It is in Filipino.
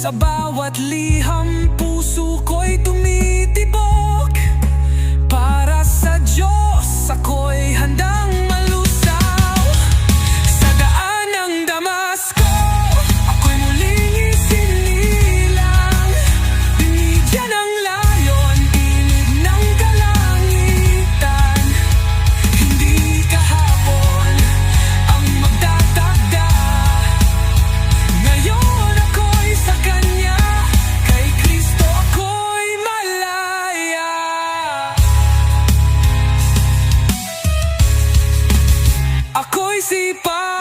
Sa bawat liham, puso ko'y tumitibok. Para sa Diyos, ako'y handang malusaw. Sa daan ng Damasco, ako'y muling isinilang. Binigyan ng layon, inig ng kalangitan. Hindi kahapon ang magtatakda. Ngayon ako'y sa Kanya, kay Kristo ako'y malaya. Ako'y sipag